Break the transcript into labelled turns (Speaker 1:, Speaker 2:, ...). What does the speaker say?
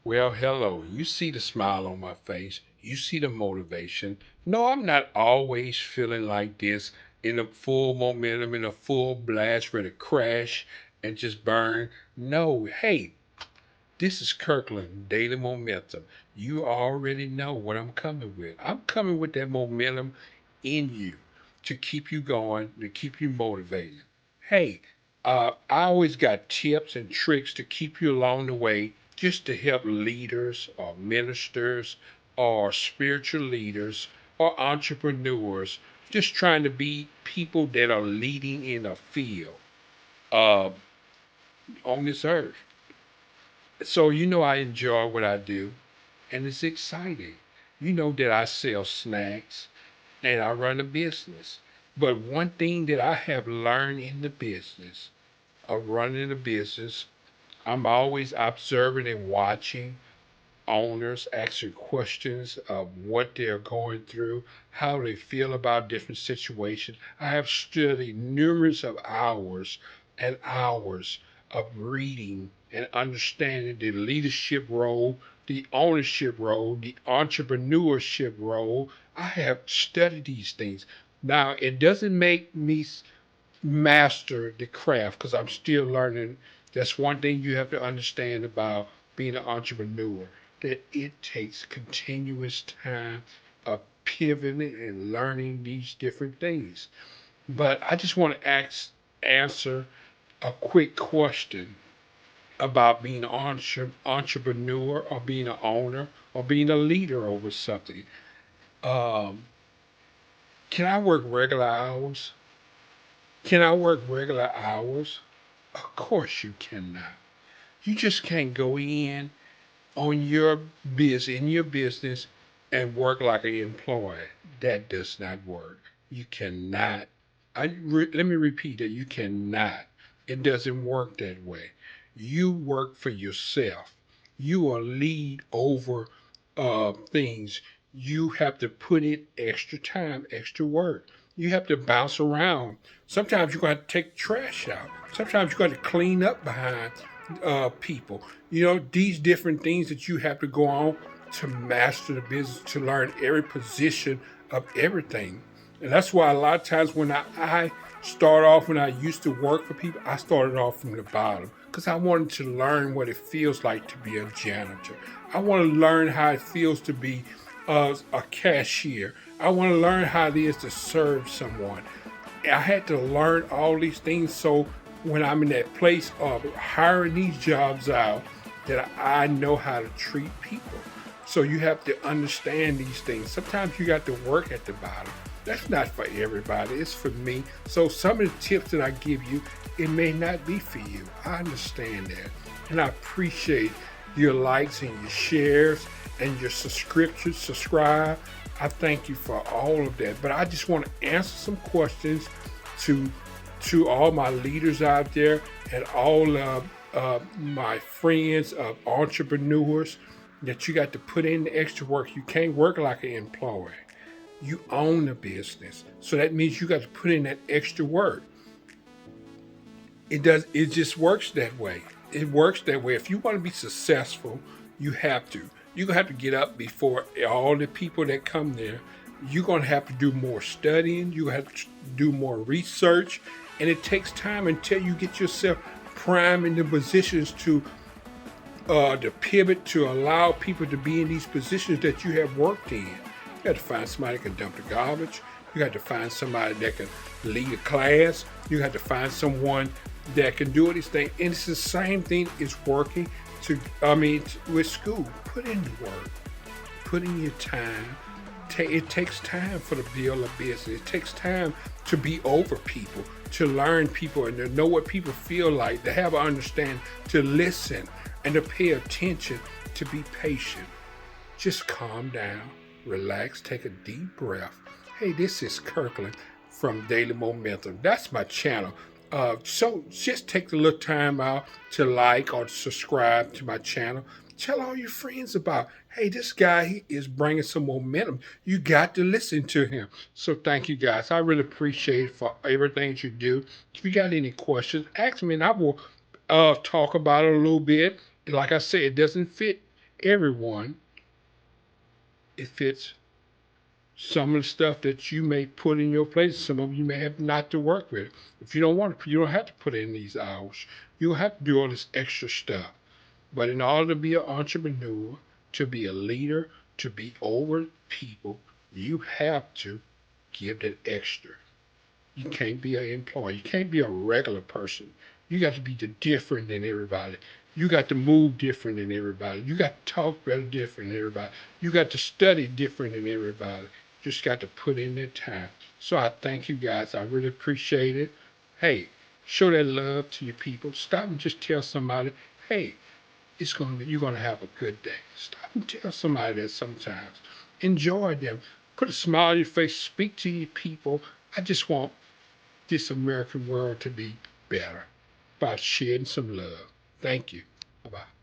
Speaker 1: Well, hello. You see the smile on my face. You see the motivation. No, I'm not always feeling like this in a full momentum, in a full blast, ready to crash and just burn. No, hey, this is Kirkland Daily Momentum. You already know what I'm coming with. I'm coming with that momentum in you to keep you going, to keep you motivated. Hey, I always got tips and tricks to keep you along the way just to help leaders or ministers or spiritual leaders or entrepreneurs just trying to be people that are leading in a field uh, on this earth. So you know I enjoy what I do and it's exciting. You know that I sell snacks and I run a business. But one thing that I have learned in the business of running a business, I'm always observing and watching owners, asking questions of what they're going through, how they feel about different situations. I have studied numerous of hours and hours of reading and understanding the leadership role, the ownership role, the entrepreneurship role. I have studied these things. Now, it doesn't make me master the craft because I'm still learning. That's one thing you have to understand about being an entrepreneur, that it takes continuous time of pivoting and learning these different things. But I just want to answer a quick question about being an entrepreneur or being an owner or being a leader over something. Um, can I work regular hours? Can I work regular hours? Of course you cannot. You just can't go on your in your business and work like an employee. That does not work. You cannot. Let me repeat that. You cannot. It doesn't work that way. You work for yourself. You are lead over things. You have to put in extra time, extra work. You have to bounce around. Sometimes you got to take the trash out. Sometimes you got to clean up behind people. You know, these different things that you have to go on to master the business, to learn every position of everything. And that's why a lot of times when I start off, when I used to work for people, I started off from the bottom because I wanted to learn what it feels like to be a janitor. I want to learn how it feels to be a cashier. I want to learn how it is to serve someone. I had to learn all these things so when I'm in that place of hiring these jobs out, that I know how to treat people. So you have to understand these things. Sometimes you got to work at the bottom. That's not for everybody. It's for me. So some of the tips that I give you, it may not be for you. I understand that. And I appreciate your likes and your shares and your subscriptions, subscribe. I thank you for all of that. But I just want to answer some questions to all my leaders out there and all my friends of entrepreneurs that you got to put in the extra work. You can't work like an employee. You own the business. So that means you got to put in that extra work. It just works that way. It works that way. If you want to be successful, you have to. You're gonna have to get up before all the people that come there. You're gonna have to do more studying, you have to do more research, and it takes time until you get yourself primed in the positions to pivot to allow people to be in these positions that you have worked in. You got to find somebody that can dump the garbage. You got to find somebody that can lead a class. You got to find someone that can do these things. And it's the same thing is working with school. Put in the work. Put in your time. It takes time for the build a business. It takes time to be over people, to learn people and to know what people feel like, to have an understanding, to listen and to pay attention, to be patient. Just calm down, relax, take a deep breath. Hey, this is Kirkland from Daily Momentum. That's my channel. So just take a little time out to like or subscribe to my channel. Tell all your friends about, hey, this guy he is bringing some momentum. You got to listen to him. So thank you guys. I really appreciate it for everything you do. If you got any questions, ask me and I will talk about it a little bit. Like I said, it doesn't fit everyone if it's some of the stuff that you may put in your place, some of you may have not to work with. If you don't want to, you don't have to put in these hours. You don't have to do all this extra stuff. But in order to be an entrepreneur, to be a leader, to be over people, you have to give that extra. You can't be an employee. You can't be a regular person. You got to be different than everybody. You got to move different than everybody. You got to talk better different than everybody. You got to study different than everybody. Just got to put in that time. So I thank you guys. I really appreciate it. Hey, show that love to your people. Stop and just tell somebody, hey, you're gonna have a good day. Stop and tell somebody that sometimes. Enjoy them. Put a smile on your face. Speak to your people. I just want this American world to be better by sharing some love. Thank you. Bye bye.